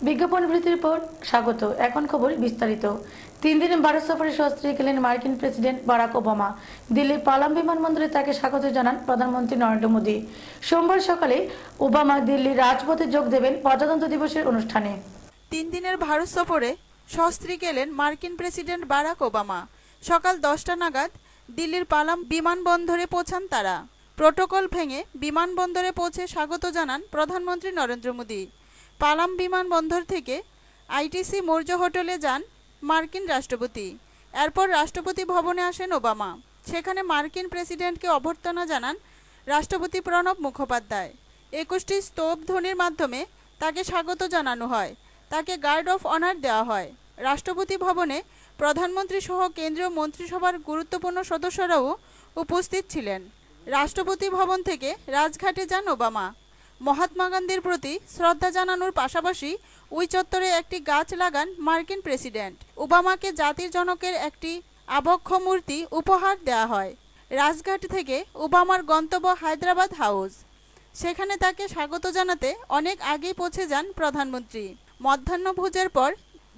বিজ্ঞাপন বিরতির পর স্বাগত। এখন খবর বিস্তারিত। 3 দিনের ভারত সফরে সস্ত্রীক এলেন মার্কিন প্রেসিডেন্ট বারাক ওবামা। দিল্লির পালাম বিমানবন্দরে তাকে স্বাগত জানান প্রধানমন্ত্রী নরেন্দ্র মোদী। সোমবার সকালে ওবামা দিল্লির রাজপথে যোগ দেবেন প্রজাতন্ত্র দিবসের অনুষ্ঠানে। 3 দিনের ভারত সফরে সস্ত্রীক এলেন মার্কিন প্রেসিডেন্ট বারাক ওবামা। সকাল 10টা নাগাদ দিল্লির পালাম বিমানবন্দরে পৌঁছান তারা। প্রোটোকল ভেঙে বিমানবন্দরে পৌঁছে স্বাগত জানান প্রধানমন্ত্রী নরেন্দ্র মোদী। পালাম বিমানবন্দর থেকে আইটিসি মৌর্য হোটেলে যান মার্কিন রাষ্ট্রপতি। এরপর রাষ্ট্রপতি ভবনে আসেন ওবামা। সেখানে মার্কিন প্রেসিডেন্টকে অভ্যর্থনা জানান রাষ্ট্রপতি প্রণব মুখোপাধ্যায়। 21টি স্তবধ্বনির মাধ্যমে তাকে স্বাগত জানানো হয়। তাকে গার্ড অফ অনার দেওয়া হয়। রাষ্ট্রপতি ভবনে প্রধানমন্ত্রী সহ কেন্দ্রীয় মন্ত্রিসভার গুরুত্বপূর্ণ সদস্যরাও উপস্থিত ছিলেন। রাষ্ট্রপতি ভবন থেকে রাজঘাটে যান ওবামা। মহাত্মা গান্ধীর প্রতি শ্রদ্ধা জানানোর পাশাপাশি ওই চত্বরে একটি গাছ লাগান মার্কিন প্রেসিডেন্ট। ওবামাকে জাতির জনকের একটি আবক্ষ মূর্তি উপহার দেওয়া হয়। রাজঘাট থেকে ওবামার গন্তব্য হায়দ্রাবাদ হাউস। সেখানে তাকে স্বাগত জানাতে অনেক আগেই পৌঁছে যান প্রধানমন্ত্রী। মধ্যাহ্নভোজের পর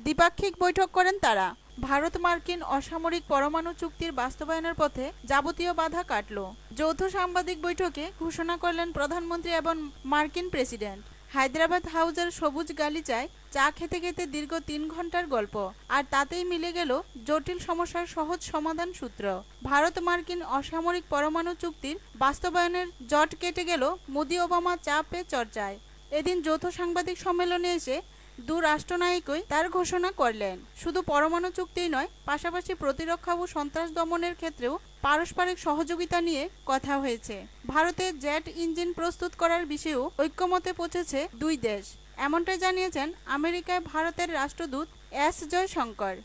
দ্বিপাক্ষিক বৈঠক করেন তারা। ভারত মার্কিন অসামরিক পরমাণু চুক্তির বাস্তবায়নের পথে যাবতীয় বাধা কাটল। যৌথ সাংবাদিক বৈঠকে ঘোষণা করলেন প্রধানমন্ত্রী এবং মার্কিন প্রেসিডেন্ট। হায়দ্রাবাদ হাউসের সবুজ গালিচায় চা খেতে খেতে দীর্ঘ 3 ঘন্টার গল্প, আর তাতেই মিলে গেল জটিল সমস্যার সহজ সমাধান সূত্র। ভারত মার্কিন অসামরিক পরমাণু চুক্তির বাস্তবায়নের জট কেটে গেল মোদি ওবামা চা পে চর্চায়। এদিন যৌথ সাংবাদিক সম্মেলনে এসে দু রাষ্ট্রনায়কই তার ঘোষণা করলেন। শুধু পরমাণু চুক্তিই নয়, পাশাপাশি প্রতিরক্ষা ও সন্ত্রাস দমনের ক্ষেত্রেও পারস্পরিক সহযোগিতা নিয়ে কথা হয়েছে। ভারতে জেট ইঞ্জিন প্রস্তুত করার বিষয়েও ঐক্যমতে পৌঁছেছে দুই দেশ। এমনটাই জানিয়েছেন আমেরিকায় ভারতের রাষ্ট্রদূত এস জয়শঙ্কর।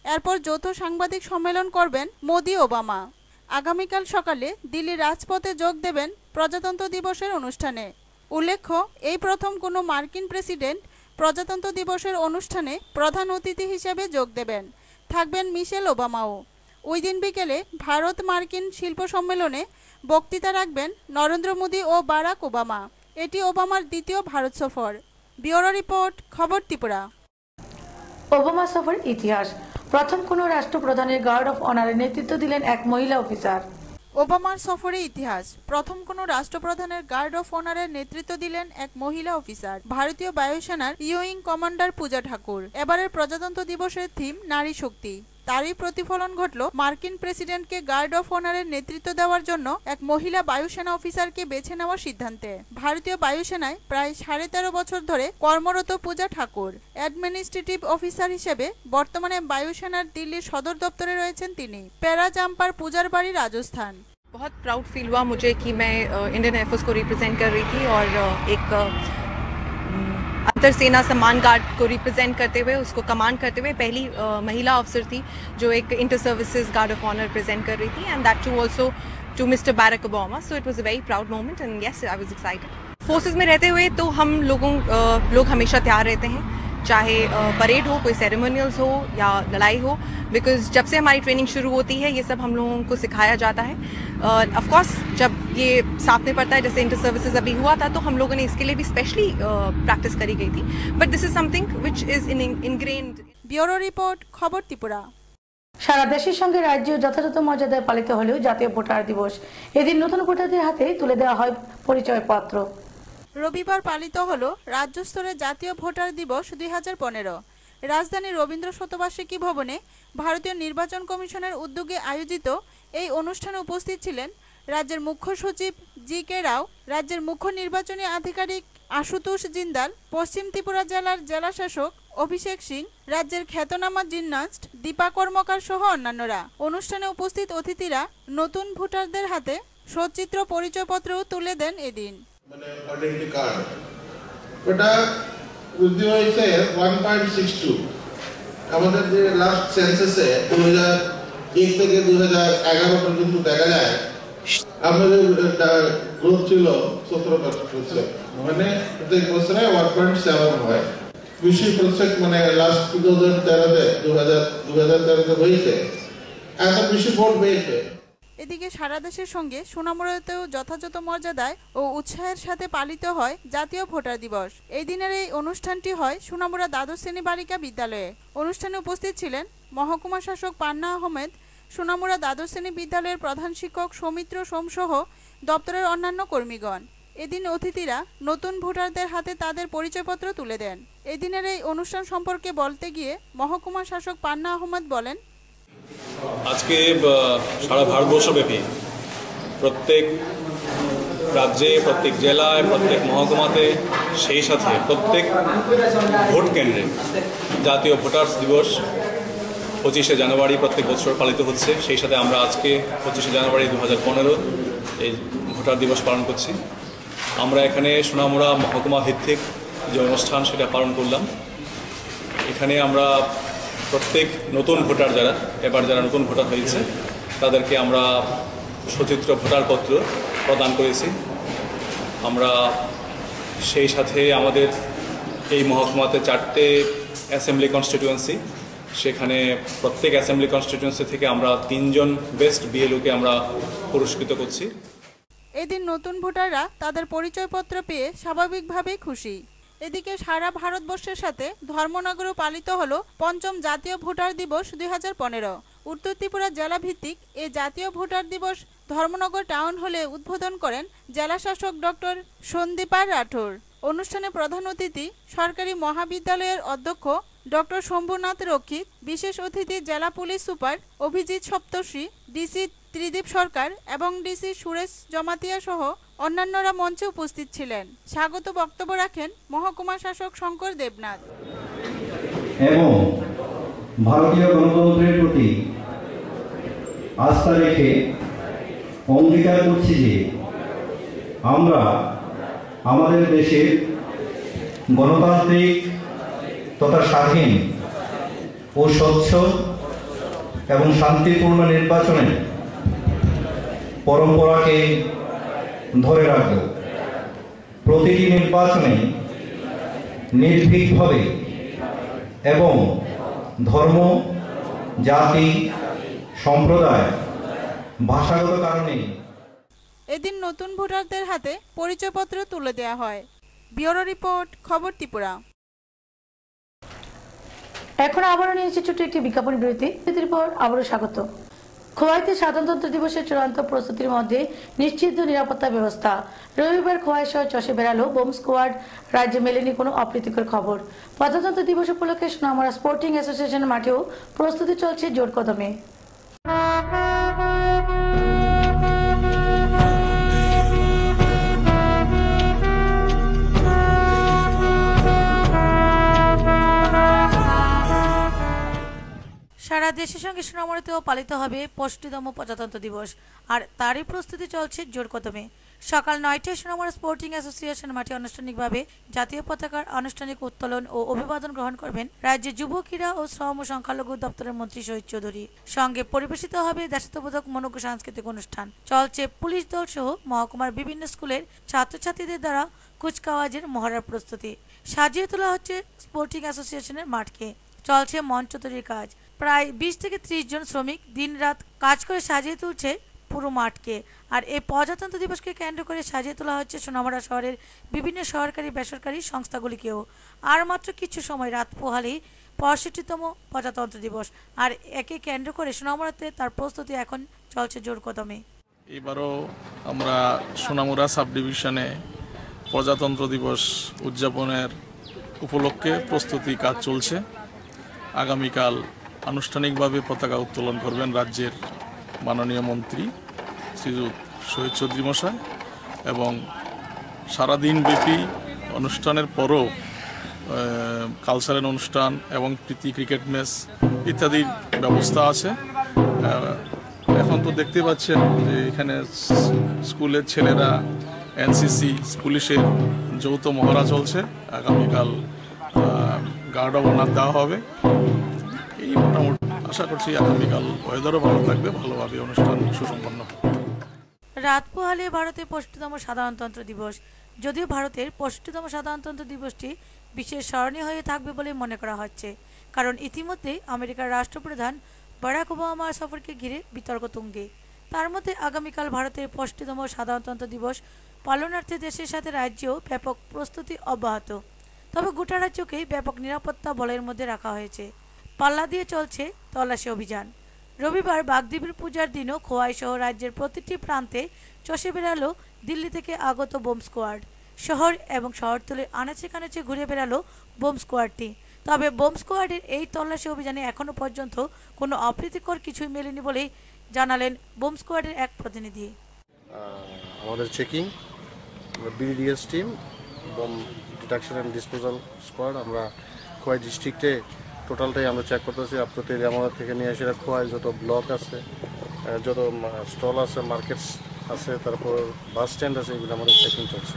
এরপর যৌথ সাংবাদিক সম্মেলন করবেন মোদি ওবামা। আগামীকাল সকালে দিল্লির রাজপথে যোগ দেবেন প্রজাতন্ত্র দিবসের অনুষ্ঠানে। উল্লেখ্য, এই প্রথম কোনো মার্কিন প্রেসিডেন্ট প্রজাতন্ত্র দিবসের অনুষ্ঠানে প্রধান অতিথি হিসেবে যোগ দেবেন। থাকবেন মিশেল ওবামাও। ওই দিন বিকেলে ভারত মার্কিন শিল্প সম্মেলনে বক্তৃতা রাখবেন নরেন্দ্র মোদী ও বারাক ওবামা। এটি ওবামার দ্বিতীয় ভারত সফর। ব্যুরো রিপোর্ট, খবর ত্রিপুরা। ওবামা সফর ইতিহাস। প্রথম কোনো রাষ্ট্রপ্রধানের গার্ড অফ অনারের নেতৃত্ব দিলেন এক মহিলা অফিসার। ওবামার সফরে ইতিহাস। প্রথম কোনো রাষ্ট্রপ্রধানের গার্ড অফ অনারের নেতৃত্ব দিলেন এক মহিলা অফিসার, ভারতীয় বায়ুসেনার ইউইং কমান্ডার পূজা ঠাকুর। এবারের প্রজাতন্ত্র দিবসের থিম নারী শক্তি। তারই প্রতিফলন ঘটল মার্কিন প্রেসিডেন্টকে গার্ড অফ অনারের নেতৃত্ব দেওয়ার জন্য এক মহিলা বায়ুসেনা অফিসারকে বেছে নেওয়ার সিদ্ধান্তে। ভারতীয় বায়ুসেনায় প্রায় 13.5 বছর ধরে কর্মরত পূজা ঠাকুর অ্যাডমিনিস্ট্রেটিভ অফিসার হিসেবে বর্তমানে বায়ুসেনার দিল্লির সদর দপ্তরে রয়েছেন তিনি। প্যারা জাম্পার পূজার বাড়ি, রাজস্থান। बहुत प्राउड फील हुआ मुझे कि मैं इंडियन एयरफोर्स को रिप्रेजेंट कर रही थी और एक अंतर सेना सम्मान गार्ड को रिप्रेजेंट करते हुए, उसको कमांड करते हुए पहली महिला अफसर थी जो एक inter services guard of honour present कर रही थी, and that too also to Mister Barack Obama. So it was a very proud moment and yes, I was excited. Forces में रहते हुए तो हम लोग हमेशा तैयार रहते हैं, चाहे परेड हो, कोई सेरेमोनियल्स हो या लड़ाई हो, बिकॉज जब से हमारी ट्रेनिंग शुरू होती है ये सब हम लोगों को सिखाया जाता है। ऑफ कोर्स जब ये साथ में पड़ता है, जैसे इंटर सर्विसेज अभी हुआ था, तो हम लोगों ने इसके लिए भी स्पेशली प्रैक्टिस करी गई थी, but this is something which is ingrained. Bureau report, খবর ত্রিপুরা। সারা দেশের সঙ্গে রাজ্যেও যথাযথ মর্যাদায় পালিত হলেও জাতীয় ভোটার দিবস। এদিন নতুন ভোটারদের হাতে তুলে দেওয়া হয় পরিচয়পত্র। রবিবার পালিত হলো রাজ্য স্তরে জাতীয় ভোটার দিবস 2015। রাজধানীর রবীন্দ্র শতবার্ষিকী ভবনে ভারতীয় নির্বাচন কমিশনের উদ্যোগে আয়োজিত এই অনুষ্ঠানে উপস্থিত ছিলেন রাজ্যের মুখ্য সচিব জি.কে. রাও, রাজ্যের মুখ্য নির্বাচনী আধিকারিক আশুতোষ জিন্দাল, পশ্চিম ত্রিপুরা জেলার জেলাশাসক অভিষেক সিং, রাজ্যের খ্যাতনামা জিমন্যাস্ট দীপা কর্মকার সহ অন্যান্যরা। অনুষ্ঠানে উপস্থিত অতিথিরা নতুন ভোটারদের হাতে সচিত্র পরিচয়পত্রও তুলে দেন এদিন। মানে আইডেন্টি কার্ড ওটা বৃদ্ধি হয়েছে 1.62। আমাদের যে লাস্ট সেন্সাসে 2001 থেকে 2011 পর্যন্ত দেখা যায় আমাদের গ্রোথ ছিল 17%, মানে প্রত্যেক বছরে 1.7 হয়। 20% মানে লাস্ট 2013-তে হয়েছে, এত বেশি ভোট পেয়েছে। এদিকে সারা দেশের সঙ্গে সোনামুড়াতেও যথাযথ মর্যাদায় ও উৎসাহের সাথে পালিত হয় জাতীয় ভোটার দিবস। এই দিনের এই অনুষ্ঠানটি হয় সোনামুড়া দ্বাদশ শ্রেণী বালিকা বিদ্যালয়ে। অনুষ্ঠানে উপস্থিত ছিলেন মহকুমা শাসক পান্না আহমেদ, সোনামুড়া দ্বাদশ শ্রেণী বিদ্যালয়ের প্রধান শিক্ষক সৌমিত্র সোমসহ দপ্তরের অন্যান্য কর্মীগণ। এদিন অতিথিরা নতুন ভোটারদের হাতে তাদের পরিচয়পত্র তুলে দেন। এদিনের এই অনুষ্ঠান সম্পর্কে বলতে গিয়ে মহকুমা শাসক পান্না আহমেদ বলেন, আজকে সারা ভারতবর্ষব্যাপী প্রত্যেক রাজ্যে, প্রত্যেক জেলায়, প্রত্যেক মহকুমাতে, সেই সাথে প্রত্যেক ভোট কেন্দ্রে জাতীয় ভোটার্স দিবস 25শে জানুয়ারি প্রত্যেক বছর পালিত হচ্ছে। সেই সাথে আমরা আজকে 25শে জানুয়ারি 2015 এই ভোটার দিবস পালন করছি। আমরা এখানে সোনামুড়া মহকুমা ভিত্তিক যে অনুষ্ঠান সেটা পালন করলাম। এখানে আমরা প্রত্যেক নতুন ভোটার যারা নতুন ভোটার হয়েছে তাদেরকে আমরা সচিত্র ভোটারপত্র প্রদান করেছি। আমরা সেই সাথে আমাদের এই মহকুমাতে 4টে অ্যাসেম্বলি কনস্টিটিউয়েন্সি, সেখানে প্রত্যেক অ্যাসেম্বলি কনস্টিটিউয়েন্সি থেকে আমরা 3 জন বেস্ট বিএলওকে আমরা পুরস্কৃত করছি। এদিন নতুন ভোটাররা তাদের পরিচয়পত্র পেয়ে স্বাভাবিকভাবেই খুশি। এদিকে সারা ভারতবর্ষের সাথে ধর্মনগরেও পালিত হলো ৫ম জাতীয় ভোটার দিবস 2015। উত্তর ত্রিপুরা জেলা ভিত্তিক এই জাতীয় ভোটার দিবস ধর্মনগর টাউন হলে উদ্বোধন করেন জেলা শাসক ডক্টর সন্দীপার রাঠোর। অনুষ্ঠানে প্রধান অতিথি সরকারি মহাবিদ্যালয়ের অধ্যক্ষ ডক্টর শম্ভুনাথ রক্ষিত, বিশেষ অতিথি জেলা পুলিশ সুপার অভিজিৎ সপ্তর্ষি, ডিসি ত্রিদীপ সরকার এবং ডিসি সুরেশ জমাতিয়া সহ অন্যান্যরা মঞ্চে উপস্থিত ছিলেন। স্বাগত বক্তব্য রাখেন মহকুমা শাসক শঙ্কর দেবনাথ। এবং ভারতীয় গণতন্ত্রের প্রতি আস্থা রেখে অঙ্গীকার করছি যে আমরা আমাদের দেশের গণতান্ত্রিক তথা স্বাধীন ও স্বচ্ছ এবং শান্তিপূর্ণ নির্বাচনের পরম্পরাকে ধরে রাখব। প্রতিটি নির্বাচনে নির্ভীকভাবে এবং ধর্ম, জাতি, সম্প্রদায়, ভাষাগত কারণে এদিন নতুন ভোটারদের হাতে পরিচয়পত্র তুলে দেওয়া হয়। ব্যুরো রিপোর্ট, খবর ত্রিপুরা। এখন আবারও নিয়েছে ছোট্ট একটি বিজ্ঞাপন বিরতি। বিরতির পর আবারও স্বাগত। খোয়াইতে সাধারণতন্ত্র দিবসের চূড়ান্ত প্রস্তুতির মধ্যে নিশ্চিত নিরাপত্তা ব্যবস্থা। রবিবার খোয়াই শহর চষে বেড়ালো বোম স্কোয়াড, রাজ্যে মেলেনি কোনো অপ্রীতিকর খবর। প্রজাতন্ত্র দিবস উপলক্ষে সোনামুড়া স্পোর্টিং অ্যাসোসিয়েশনের মাঠেও প্রস্তুতি চলছে জোর কদমে। সারা দেশের সঙ্গে সোনামুড়াতেও পালিত হবে 65তম প্রজাতন্ত্র দিবস, আর তারই প্রস্তুতি চলছে জোর কদমে। সকাল 9টায় সোনামুড়া স্পোর্টিং অ্যাসোসিয়েশন মাঠে আনুষ্ঠানিকভাবে জাতীয় পতাকার আনুষ্ঠানিক উত্তোলন ও অভিবাদন গ্রহণ করবেন রাজ্যের যুব ক্রীড়া ও শ্রম ও সংখ্যালঘু দপ্তরের মন্ত্রী শহীদ চৌধুরী। সঙ্গে পরিবেশিত হবে দেশাত্মবোধক মনোজ্ঞ সাংস্কৃতিক অনুষ্ঠান। চলছে পুলিশ দল সহ মহকুমার বিভিন্ন স্কুলের ছাত্রছাত্রীদের দ্বারা কুচকাওয়াজের মহড়ার প্রস্তুতি। সাজিয়ে তোলা হচ্ছে স্পোর্টিং অ্যাসোসিয়েশনের মাঠকে। চলছে মঞ্চ তৈরির কাজ। প্রায় 20 থেকে 30 জন শ্রমিক দিনরাত কাজ করে সাজিয়ে তুলছে পুরো মাঠকে। আর এই প্রজাতন্ত্র দিবসকে কেন্দ্র করে সাজিয়ে তোলা হচ্ছে সোনামুড়া শহরের বিভিন্ন সরকারি বেসরকারি সংস্থাগুলিকেও। আর মাত্র কিছু সময় রাত পোহালেই 65তম প্রজাতন্ত্র দিবস, আর একে কেন্দ্র করে সোনামুড়াতে তার প্রস্তুতি এখন চলছে জোর কদমে। এবারও আমরা সোনামুড়া সাব ডিভিশনে প্রজাতন্ত্র দিবস উদযাপনের উপলক্ষে প্রস্তুতি কাজ চলছে। আগামীকাল আনুষ্ঠানিকভাবে পতাকা উত্তোলন করবেন রাজ্যের মাননীয় মন্ত্রী শ্রীযুত শহীদ চৌধুরী মশাই, এবং সারাদিন ব্যাপী অনুষ্ঠানের পরও কালচারাল অনুষ্ঠান এবং প্রীতি ক্রিকেট ম্যাচ ইত্যাদির ব্যবস্থা আছে। এখন তো দেখতে পাচ্ছেন যে এখানে স্কুলের ছেলেরা এনসিসি পুলিশের যৌথ মহড়া চলছে। আগামীকাল গার্ড অব অনার দেওয়া হবে। এই মোটামুটি আশা করছি আগামীকাল ওয়েদারও ভালো থাকবে, ভালোভাবে অনুষ্ঠান সুসম্পন্ন হবে। রাত পোহালে ভারতের 65তম সাধারণতন্ত্র দিবস। যদিও ভারতের 65তম সাধারণতন্ত্র দিবসটি বিশেষ স্মরণীয় হয়ে থাকবে বলে মনে করা হচ্ছে, কারণ ইতিমধ্যে আমেরিকার রাষ্ট্রপ্রধান বারাক ওবামার সফরকে ঘিরে বিতর্ক তুঙ্গে। তার মধ্যে আগামীকাল ভারতের 65তম সাধারণতন্ত্র দিবস পালনার্থে দেশের সাথে রাজ্যেও ব্যাপক প্রস্তুতি অব্যাহত। তবে গোটা রাজ্যকেই ব্যাপক নিরাপত্তা বলয়ের মধ্যে রাখা হয়েছে। পাল্লা দিয়ে চলছে তল্লাশি অভিযান। রবিবার বাগদেবীর পূজার দিনও খোয়াই সহ রাজ্যের প্রতিটি প্রান্তে চষে বেড়ালো দিল্লি থেকে আগত বোম স্কোয়াড। শহর এবং শহরতলির আনাচে কানাচে ঘুরে বেড়ালো বোম স্কোয়াডটি। তবে বোম স্কোয়াডের এই তল্লাশি অভিযানে এখনো পর্যন্ত কোনো অপ্রীতিকর কিছুই মেলেনি বলেই জানালেন বোম স্কোয়াডের এক প্রতিনিধি। আমাদের checking BDS team bomb detection and disposal squad আমরা খোয়াই ডিস্ট্রিক্টে টোটালটাই আমরা চেক করতেছি। আপনাদের আমাদের থেকে নিয়ে এসে খোয়াই যত ব্লক আছে, যত স্টল আছে, মার্কেটস আছে, তারপর বাস স্ট্যান্ড আছে, এগুলো আমাদের চেকিং চলছে।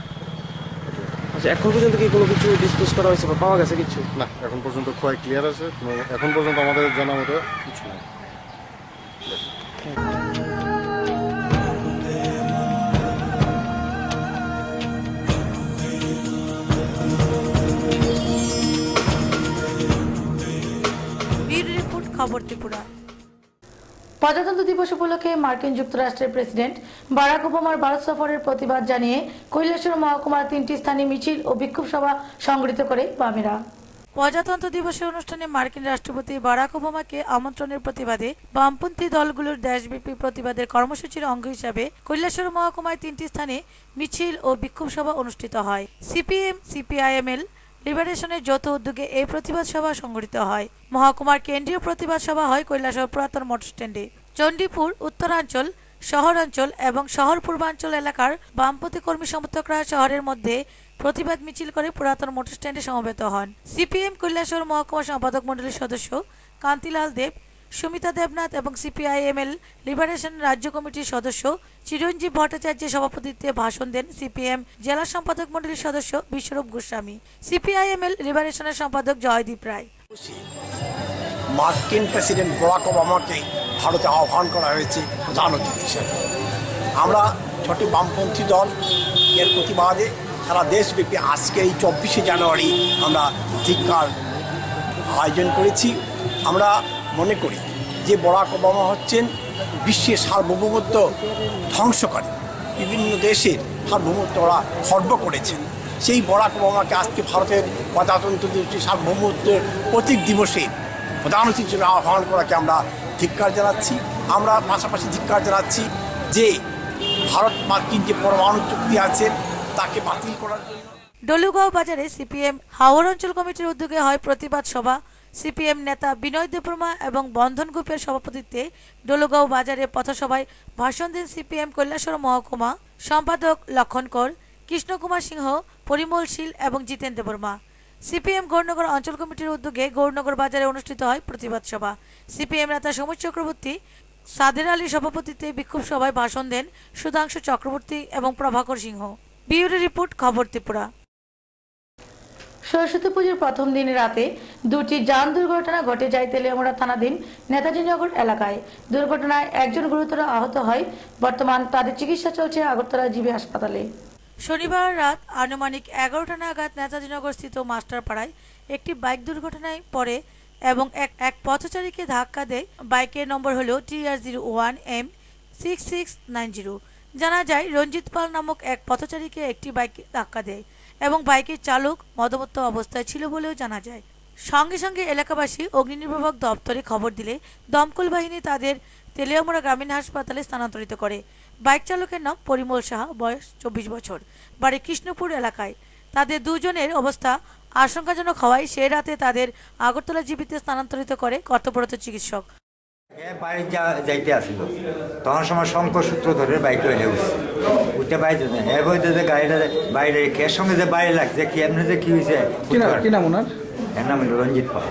আচ্ছা, এখন পর্যন্ত কি কোনো কিছু ডিসপোজ করা হয়েছে বা পাওয়া গেছে কিছু? না, এখন পর্যন্ত খোয়াই ক্লিয়ার আছে, এখন পর্যন্ত আমাদের জানা মতো কিছু নেই। খবর ত্রিপুরা। প্রজাতন্ত্র দিবস উপলক্ষে মার্কিন যুক্তরাষ্ট্রের প্রেসিডেন্ট বারাক ওবামার ভারত সফরের প্রতিবাদ জানিয়ে কৈলাসহর মহকুমার 3টি স্থানে মিছিল ও বিক্ষোভ সভা সংগঠিত করে বামেরা। প্রজাতন্ত্র দিবসের অনুষ্ঠানে মার্কিন রাষ্ট্রপতি বারাক ওবামাকে আমন্ত্রণের প্রতিবাদে বামপন্থী দলগুলোর দেশব্যাপী প্রতিবাদের কর্মসূচির অঙ্গ হিসাবে কৈলাসহর মহকুমায় 3টি স্থানে মিছিল ও বিক্ষোভ সভা অনুষ্ঠিত হয়। সিপিএম সিপিআইএমএল লিবারেশনের যৌথ উদ্যোগে এই প্রতিবাদ সভা সংগঠিত হয়। মহকুমার কেন্দ্রীয় প্রতিবাদ সভা হয় কৈলাসহর পুরাতন মোটর স্ট্যান্ডে। চণ্ডীপুর উত্তরাঞ্চল, শহরাঞ্চল এবং শহর পূর্বাঞ্চল এলাকার বামপন্থী কর্মী সমর্থকরা শহরের মধ্যে প্রতিবাদ মিছিল করে পুরাতন মোটর স্ট্যান্ডে সমবেত হন। সিপিএম কৈলাসহর মহকুমা সম্পাদক মণ্ডলীর সদস্য কান্তিলাল দেব, সুমিতা দেবনাথ এবং সিপিআইএমএল লিবারেশন রাজ্য কমিটির সদস্য চিরঞ্জীব ভট্টাচার্যের সভাপতিত্বে ভাষণ দেন সিপিএম জেলা সম্পাদক মণ্ডলীর সদস্য বিশ্বরূপ গোস্বামী, সিপিআইএমএল লিবারেশনের সম্পাদক জয়দীপ রায়। মার্কিন প্রেসিডেন্ট বারাক ওবামাকে ভারতে আহ্বান করা হয়েছে প্রধান অতিথি হিসেবে। আমরা ছোট বামপন্থী দল এর প্রতিবাদে সারা দেশব্যাপী আজকে এই 24শে জানুয়ারি আমরা ধিক্কার আয়োজন করেছি। আমরা মনে করি যে বারাক ওবামা হচ্ছেন বিশ্বের সার্বভৌমত্ব ধ্বংসকারী, বিভিন্ন দেশের সার্বভৌমত্ব ওরা খর্ব করেছেন। সেই বারাক ওবামাকে আজকে ভারতের প্রজাতন্ত্র দিবসে সার্বভৌমত্বের প্রতীক দিবসে প্রধান অতিথি হিসেবে আহ্বান করাকে আমরা ধিক্কার জানাচ্ছি। আমরা পাশাপাশি ধিক্কার জানাচ্ছি যে ভারত মার্কিন যে পরমাণু চুক্তি আছে তাকে বাতিল করার জন্য। ডলুগাঁও বাজারে সিপিএম হাওড় অঞ্চল কমিটির উদ্যোগে হয় প্রতিবাদ সভা। সিপিএম নেতা বিনয় দেববর্মা এবং বন্ধন গ্রুপের সভাপতিত্বে ডলুগাঁও বাজারে পথসভায় ভাষণ দেন সিপিএম কৈলাসহর মহকুমা সম্পাদক লক্ষণ কর, কৃষ্ণকুমার সিংহ, পরিমল শীল এবং জিতেন দেববর্মা। সিপিএম গৌরনগর অঞ্চল কমিটির উদ্যোগে গৌরনগর বাজারে অনুষ্ঠিত হয় প্রতিবাদ সভা। সিপিএম নেতা সমীর চক্রবর্তী, সাদের আলী সভাপতিত্বে বিক্ষোভ সভায় ভাষণ দেন সুধাংশু চক্রবর্তী এবং প্রভাকর সিংহ। ব্যুরো রিপোর্ট, খবর ত্রিপুরা। সরস্বতী পুজোর প্রথম দিন রাতে 2টি যান দুর্ঘটনা ঘটে যায় তেলিয়ামুড়া থানাধীন নেতাজিনগর এলাকায়। দুর্ঘটনায় একজন গুরুতর আহত হয়। বর্তমান তাদের চিকিৎসা চলছে আগরতলা জিবি হাসপাতালে। শনিবার রাত আনুমানিক 11টা নাগাদ নেতাজিনগর স্থিত মাস্টারপাড়ায় একটি বাইক দুর্ঘটনায় পড়ে এবং এক পথচারীকে ধাক্কা দেয়। বাইকের নম্বর হল TR01M6690। জানা যায় রঞ্জিত পাল নামক এক পথচারীকে একটি বাইক ধাক্কা দেয় এবং বাইকের চালক মদ্যপ অবস্থায় ছিল বলেও জানা যায়। সঙ্গে সঙ্গে এলাকাবাসী অগ্নি নির্বাপক দপ্তরে খবর দিলে দমকল বাহিনী তাদের তেলিয়ামুড়া গ্রামীণ হাসপাতালে স্থানান্তরিত করে। বাইক চালকের নাম পরিমল সাহা, বয়স 24 বছর, বাড়ি কৃষ্ণপুর এলাকায়। তাদের দুজনের অবস্থা আশঙ্কাজনক হওয়ায় সে রাতে তাদের আগরতলা জিবিতে স্থানান্তরিত করে কর্তব্যরত চিকিৎসক। বাড়ি যাইতে আসলো তখন সময় শঙ্কর সূত্র ধরে বাইকে উঠতে বাইরে এর বইতে যে গাড়িটা বাইরে এর সঙ্গে যে বাইরে লাগছে কি এমনি যে কি হয়েছে। কি নাম ওনার? এর নাম হলো রঞ্জিত পাল।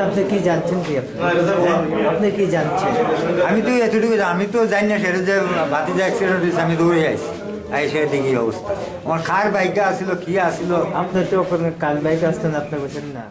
আপনি কি জানছেন? আপনি কি জানছেন? আমি তো এতটুকু আমি তো জানি না সেটা যে বাতি যে অ্যাক্সিডেন্ট হয়েছে। আমি দৌড়ে আইছি আইসে দেখি অবস্থা। আমার কার বাইকে আসিল কি আসিল। আপনি তো কার বাইকে আসতেন, আপনি বলছেন না।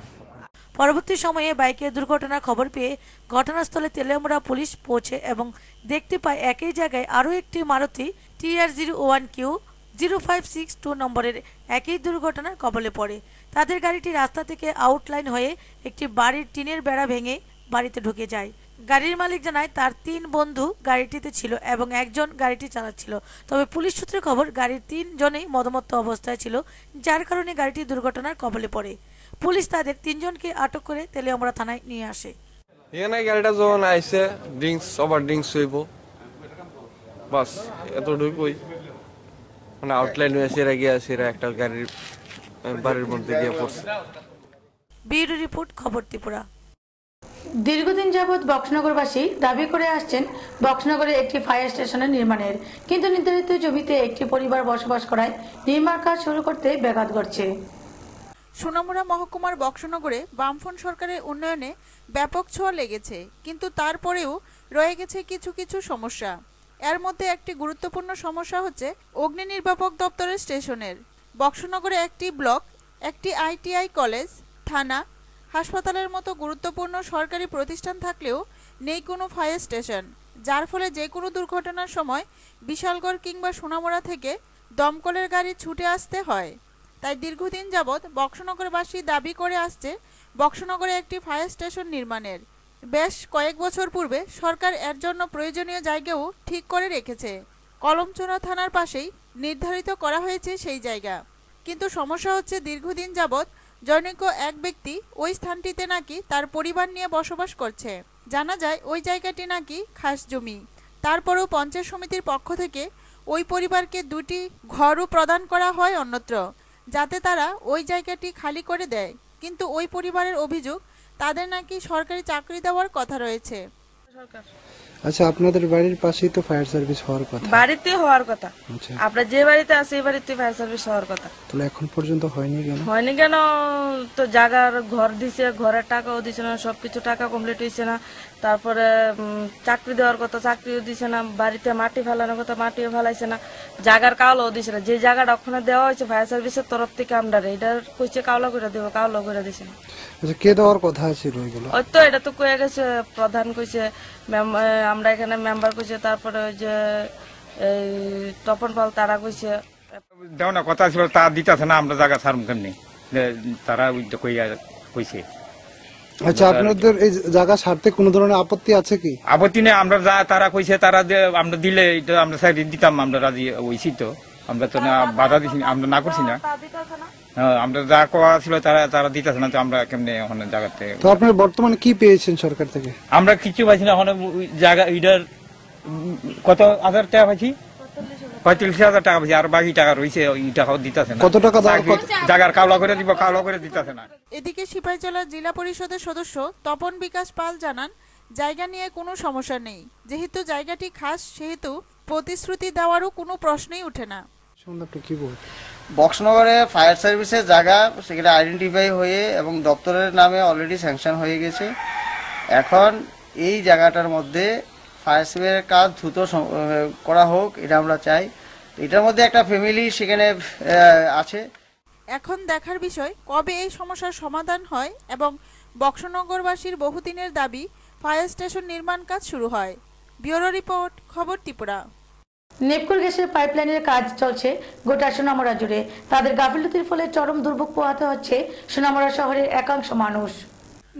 পরবর্তী সময়ে বাইকের দুর্ঘটনার খবর পেয়ে ঘটনাস্থলে তেলিয়ামুড়া পুলিশ পৌঁছে এবং দেখতে পায় একই জায়গায় আরও একটি মারুতি TR01Q0562 নম্বরের একই দুর্ঘটনার কবলে পড়ে। তাদের গাড়িটি রাস্তা থেকে আউটলাইন হয়ে একটি বাড়ির টিনের বেড়া ভেঙে বাড়িতে ঢুকে যায়। গাড়ির মালিক জানায় তার 3 বন্ধু গাড়িটিতে ছিল এবং একজন গাড়িটি চালাচ্ছিল। তবে পুলিশ সূত্রে খবর গাড়ির 3 জনেই মদমত্ত অবস্থায় ছিল, যার কারণে গাড়িটি দুর্ঘটনার কবলে পড়ে। পুলিশ তাদের 3 জনকে আটক করে তেলিয়ামুড়া থানায় নিয়ে আসে। এখানে গাড়িটা যখন আইসে ওভার ড্রিঙ্কস হইব বাস এতটুকুই, মানে আউটলাইন হয়েছে সেরা একটা গাড়ির বাড়ির মধ্যে গিয়ে পড়ছে। ব্যুরো রিপোর্ট, খবর ত্রিপুরা। দীর্ঘদিন যাবৎ বক্সনগরবাসী দাবি করে আসছেন বক্সনগরে একটি ফায়ার স্টেশনের নির্মাণের, কিন্তু নির্ধারিত জমিতে একটি পরিবার বসবাস করায় নির্মাণ কাজ শুরু করতে ব্যাঘাত ঘটছে। সোনামুড়া মহকুমার বক্সনগরে বামফ্রন্ট সরকারের উন্নয়নে ব্যাপক ছোঁয়া লেগেছে, কিন্তু তারপরেও রয়ে গেছে কিছু কিছু সমস্যা। এর মধ্যে একটি গুরুত্বপূর্ণ সমস্যা হচ্ছে অগ্নি নির্বাপক দপ্তরের স্টেশনের। বক্সনগরে একটি ব্লক, একটি ITI কলেজ, থানা, হাসপাতালের মতো গুরুত্বপূর্ণ সরকারি প্রতিষ্ঠান থাকলেও নেই কোনো ফায়ার স্টেশন, যার ফলে যে কোনো দুর্ঘটনার সময় বিশালগড় কিংবা সোনামুড়া থেকে দমকলের গাড়ি ছুটে আসতে হয়। তাই দীর্ঘদিন যাবৎ বক্সনগরবাসী দাবি করে আসছে বক্সনগরে একটি ফায়ার স্টেশন নির্মাণের। বেশ কয়েক বছর পূর্বে সরকার এর জন্য প্রয়োজনীয় জায়গাও ঠিক করে রেখেছে। কলমচুরা থানার পাশেই নির্ধারিত করা হয়েছে সেই জায়গা, কিন্তু সমস্যা হচ্ছে দীর্ঘদিন যাবৎ জনৈক এক ব্যক্তি ওই স্থানটিতে নাকি তার পরিবার নিয়ে বসবাস করছে। জানা যায় ওই জায়গাটি নাকি খাস জমি। তারপরেও পঞ্চায়েত সমিতির পক্ষ থেকে ওই পরিবারকে 2টি ঘরও প্রদান করা হয় অন্যত্র, যাতে তারা ওই জায়গাটি খালি করে দেয়। কিন্তু ওই পরিবারের অভিযোগ তাদের নাকি সরকারি চাকরি দেওয়ার কথা রয়েছে। আচ্ছা, আপনাদের বাড়ির পাশেই তো ফায়ার সার্ভিস হওয়ার কথা। বাড়িতে হওয়ার কথা। আচ্ছা, আমরা যে বাড়িতে আছি এই বাড়িতে ফায়ার সার্ভিস হওয়ার কথা। তাহলে এখন পর্যন্ত হয়নি কেন? হয়নি কেন? তো জায়গার ঘর দিছে, ঘরের টাকাও দিছে না, সবকিছু টাকা কমপ্লিট হয়েছে না। তারপরে চাকরি দেওয়ার কথা, চাকরিও দিছে না। বাড়িতে মাটি ফেলানোর কথা, মাটিও ফেলাইছে না। জায়গার কাউলাও দিছে না। যে জায়গাটা ওখানে দেওয়া হয়েছে ফায়ার সার্ভিসের তরফ থেকে আমরা এটা কইছে কাউলা করে দেবো, কাউলা করে দিছে না। আচ্ছা, কে দেওয়ার কথা ছিল এগুলো? ওই তো এটা তো কয়ে গেছে প্রধান কইছে, আমরা এখানে মেম্বার কইছে, তারপরে ওই যে এই তপন পাল তারা কইছে দেওয়া কথা ছিল, তা দিতেছে না। আমরা জায়গা ছাড়ব কেমনি, তারা কইছে। আচ্ছা, আপনাদের এই জায়গা ছাড়তে কোনো ধরনের আপত্তি আছে কি? আপত্তি নেই। আমরা যা তারা কইছে, তারা আমরা দিলে এটা আমরা সাইড দিতাম, আমরা রাজি হইছি। তো আমরা তো না বাধা দিছি, আমরা না করছি না। আমরা যা কোয়া ছিল তারা দিতেছে না, তো আমরা কেমনে ওখানে জায়গাতে। তো আপনারা বর্তমানে কি পেয়েছেন সরকার থেকে? আমরা কিছু পাইছি না। ওখানে জায়গা ইডার কত হাজার টাকা পাইছি, 45,000 টাকা পাইছি, আর বাকি টাকা রয়েছে ওই টাকাও দিতেছে না। কত টাকা জায়গার কাউলা করে দিব, কাউলা করে দিতেছে না। এদিকে সিপাহীজলা জেলা পরিষদের সদস্য তপন বিকাশ পাল জানান, জায়গা নিয়ে কোনো সমস্যা নেই। যেহেতু জায়গাটি খাস, সেহেতু প্রতিশ্রুতি দেওয়ারও কোনো প্রশ্নই ওঠে না। বক্সনগরে ফায়ার সার্ভিসের জায়গা সেখানে আইডেন্টিফাই হয়ে এবং দপ্তরের নামে অলরেডি স্যাংশন হয়ে গেছে। এখন এই জায়গাটার মধ্যে ফায়ার সার্ভিসের কাজ দ্রুত করা হোক, এটা আমরা চাই। এটার মধ্যে একটা ফ্যামিলি সেখানে আছে। এখন দেখার বিষয় কবে এই সমস্যার সমাধান হয় এবং বক্সনগরবাসীর বহুদিনের দাবি ফায়ার স্টেশন নির্মাণ কাজ শুরু হয়। ব্যুরো রিপোর্ট, খবর ত্রিপুরা। নেপকুর গ্যাসের পাইপলাইনের কাজ চলছে গোটা সোনামুড়া জুড়ে। তাদের গাফিলতির ফলে চরম দুর্ভোগ পোহাতে হচ্ছে সোনামুড়া শহরের একাংশ মানুষ।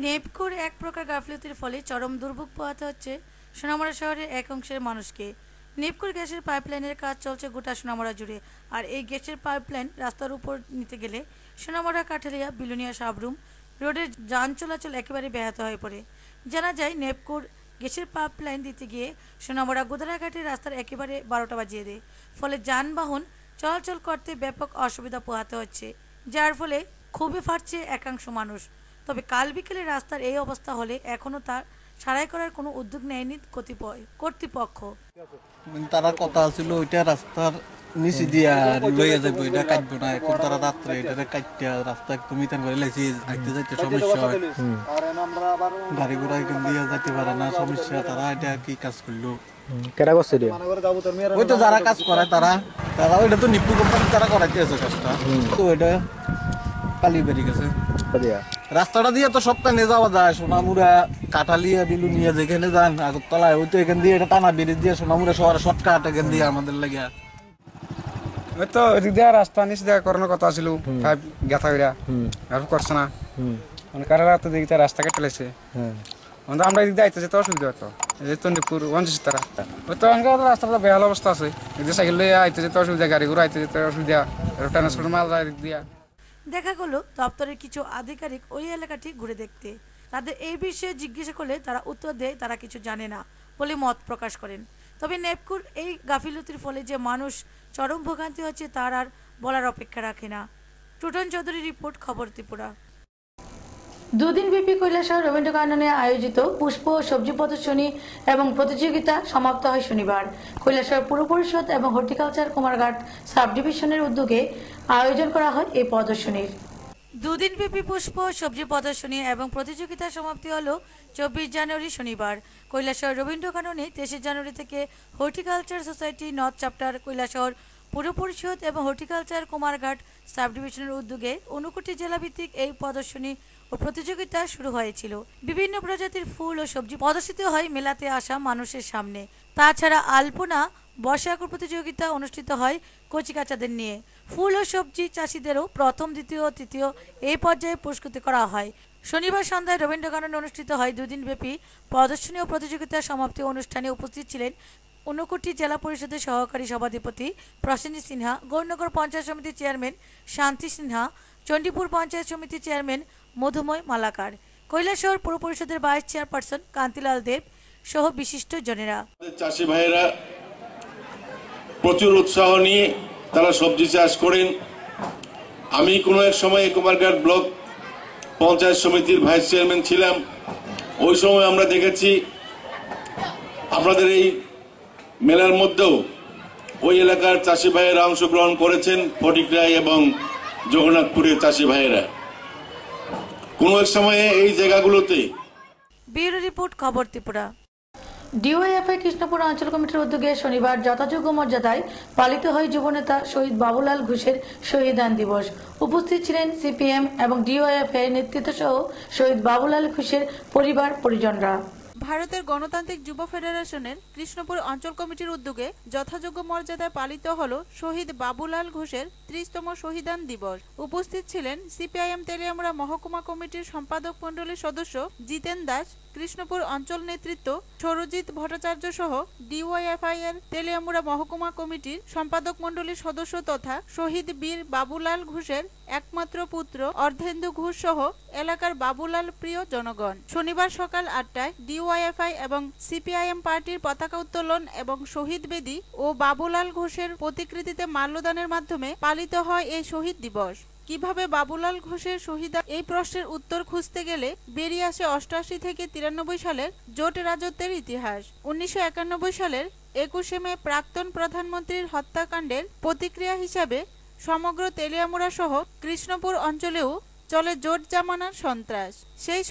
নেপকুর এক প্রকার গাফিলতির ফলে চরম দুর্ভোগ পোহাতে হচ্ছে সোনামুড়া শহরের এক অংশের মানুষকে। নেপকুর গ্যাসের পাইপলাইনের কাজ চলছে গোটা সোনামুড়া জুড়ে। আর এই গ্যাসের পাইপলাইন রাস্তার উপর নিতে গেলে সোনামুড়া কাঠালিয়া বিলুনিয়া সাবরুম রোডের যান চলাচল একেবারে ব্যাহত হয়ে পড়ে। জানা যায় নেপকুর গ্যাসের পাইপলাইন দিতে গিয়ে সোনামুড়া গোদারাঘাটের রাস্তার একেবারে 12টা বাজিয়ে দেয়। ফলে যানবাহন চলাচল করতে ব্যাপক অসুবিধা পোহাতে হচ্ছে, যার ফলে খুবই ফাটছে একাংশ মানুষ। তবে কাল বিকেলে রাস্তার এই অবস্থা হলে এখনও তার সারাই করার কোনো উদ্যোগ নেয়নি কর্তৃপক্ষ। তারা কথা ছিল ওইটা রাস্তার নিচে দিয়া লইয়া যাবো, এটা কাটবো না। এখন তারা রাত্রে এটা কাটতে রাস্তা একদম ইতান করে লাইছে, আইতে যাইতে সমস্যা হয়, গাড়ি ঘোড়া এখান দিয়ে যাইতে পারে না, সমস্যা। তারা এটা কি কাজ করলো? ওই তো যারা কাজ করে তারা ওইটা তো নিপু কোম্পানি তারা করাইতে আছে কাজটা। তো এটা কালি বেরিয়ে গেছে রাস্তাটা দিয়ে, তো সপ্তাহে যাওয়া যায়। সোনামুড়া কাঠালিয়া বিলুনিয়া যেখানে যান আগরতলায়, ওই তো এখান দিয়ে এটা টানা বেরিয়ে দিয়ে সোনামুড়া শহরে শর্টকাট এখান দিয়ে আমাদের লাগে। ওই তো এদিক দিয়ে রাস্তা নিচ দিয়ে করানোর কথা ছিল, গেথা কইরা এখন করছে না। কারা তো দেখতে রাস্তা কেটে লেছে, আমরা এদিক দিয়ে আইতে যেতে অসুবিধা হতো এই তন্ডিপুর 49 তারা ওই তো অঙ্গ রাস্তাটা বেহাল অবস্থা আছে এই যে সাইকেল লইয়া আইতে যেতে অসুবিধা, গাড়ি ঘোড়া আইতে যেতে অসুবিধা, ট্রান্সপোর্ট মাল এদিক দিয়া। দেখা গেল দপ্তরের কিছু আধিকারিক ওই এলাকাটি ঘুরে দেখতে। তাদের এই বিষয়ে জিজ্ঞাসা করলে তারা উত্তর দেয় তারা কিছু জানে না বলে মত প্রকাশ করেন। তবে নেপকুর এই গাফিলতির ফলে যে মানুষ চরম ভোগান্তি হচ্ছে তার আর বলার অপেক্ষা রাখে না। টুটন চৌধুরী রিপোর্ট, খবর ত্রিপুরা। দুদিনব্যাপী কৈলাসহর রবীন্দ্রকাননে আয়োজিত পুষ্প ও সবজি প্রদর্শনী এবং প্রতিযোগিতা সমাপ্ত হয় শনিবার। কৈলাসহর পুর পরিষদ এবং হর্টিকালচার কুমারঘাট সাব ডিভিশনের উদ্যোগে আয়োজন করা হয় এই প্রদর্শনীর। দুদিনব্যাপী পুষ্প সবজি প্রদর্শনী এবং প্রতিযোগিতা সমাপ্তি হল 24 জানুয়ারি শনিবার কৈলাসহর রবীন্দ্রকাননে। 23 জানুয়ারি থেকে horticulture society north chapter Kailashahar পুর পরিষদ এবং হর্টিকালচার কুমারঘাট সাব ডিভিশনের উদ্যোগে 59টি জেলাভিত্তিক এই প্রদর্শনী ও প্রতিযোগিতা শুরু হয়েছিল। বিভিন্ন প্রজাতির ফুল ও সবজি প্রদর্শিত হয় মেলাতে আসা মানুষের সামনে। তাছাড়া আলপনা বর্ষাকুর প্রতিযোগিতা অনুষ্ঠিত হয় কচিকাচাদের নিয়ে। ফুল ও সবজি চাষিদেরও প্রথম, দ্বিতীয় ও তৃতীয় এই পর্যায়ে পুরস্কৃত করা হয়। শনিবার সন্ধ্যায় রবীন্দ্রকাননে অনুষ্ঠিত হয় দুদিনব্যাপী প্রদর্শনী ও প্রতিযোগিতার সমাপ্তি অনুষ্ঠানে উপস্থিত ছিলেন 59টি জেলা পরিষদের সহকারী সভাধিপতি প্রসেনজিৎ সিনহা, গৌরনগর পঞ্চায়েত সমিতির চেয়ারম্যান শান্তি সিনহা, চণ্ডীপুর পঞ্চায়েত সমিতির চেয়ারম্যান মধুময় মালাকার, কৈলাসহর পুর পরিষদের ভাইস চেয়ারপারসন কান্তিলাল দেব সহ বিশিষ্ট জনেরা। চাষি ভাইয়েরা প্রচুর উৎসাহ নিয়ে তারা সবজি চাষ করেন। আমি কোনো এক সময় কুমারঘাট ব্লক পঞ্চায়েত সমিতির ভাইস চেয়ারম্যান ছিলাম। ওই সময় আমরা দেখেছি আপনাদের এই মেলার মধ্যেও ওই এলাকার চাষি ভাইয়েরা অংশগ্রহণ করেছেন, ফটিকরাই এবং জগন্নাথপুরের চাষি ভাইয়েরা। কোনো এক সময়ে এই জায়গাগুলোতে। ব্যুরো রিপোর্ট, খবর ত্রিপুরা। ডিওএফআই কৃষ্ণপুর অঞ্চল কমিটির উদ্যোগে শনিবার যথাযোগ্য মর্যাদায় পালিত হয় যুবনেতা শহীদ বাবুলাল ঘোষের শহীদান দিবস। উপস্থিত ছিলেন সিপিএম এবং ডিওএফআই নেতৃত্ব সহ শহীদ বাবুলাল ঘোষের পরিবার পরিজনরা। ভারতের গণতান্ত্রিক যুব ফেডারেশনের কৃষ্ণপুর অঞ্চল কমিটির উদ্যোগে যথাযোগ্য মর্যাদায় পালিত হল শহীদ বাবুলাল ঘোষের 30তম শহীদান দিবস। উপস্থিত ছিলেন সিপিআইএম তেলিয়ামুড়া মহকুমা কমিটির সম্পাদক মণ্ডলীর সদস্য জিতেন দাস, কৃষ্ণপুর অঞ্চল নেতৃত্ব সৌরজিৎ ভট্টাচার্য সহ ডিওয়াইএফআই এর তেলিয়ামুড়া মহকুমা কমিটির সম্পাদক মণ্ডলীর সদস্য তথা শহীদ বীর বাবুলাল ঘোষের একমাত্র পুত্র অর্ধেন্দু ঘোষ সহ এলাকার বাবুলাল প্রিয় জনগণ। শনিবার সকাল 8টায় ডিওয়াইএফআই এবং সিপিআইএম পার্টির পতাকা উত্তোলন এবং শহীদ বেদী ও বাবুলাল ঘোষের প্রতিকৃতিতে মাল্যদানের মাধ্যমে পালিত হয় এই শহীদ দিবস। কিভাবে বাবুলাল ঘোষের শহীদা, এই প্রশ্নের উত্তর খুঁজতে গেলে বেরিয়ে আসে 88 থেকে 93 সালের জোট রাজত্বের ইতিহাস। 1991 সালের 21শে মে প্রাক্তন প্রধানমন্ত্রীর হত্যাকাণ্ডের প্রতিক্রিয়া হিসাবে সমগ্র তেলিয়ামুড়া সহ কৃষ্ণপুর অঞ্চলেও চলে জোট জামানার সন্ত্রাস। সেই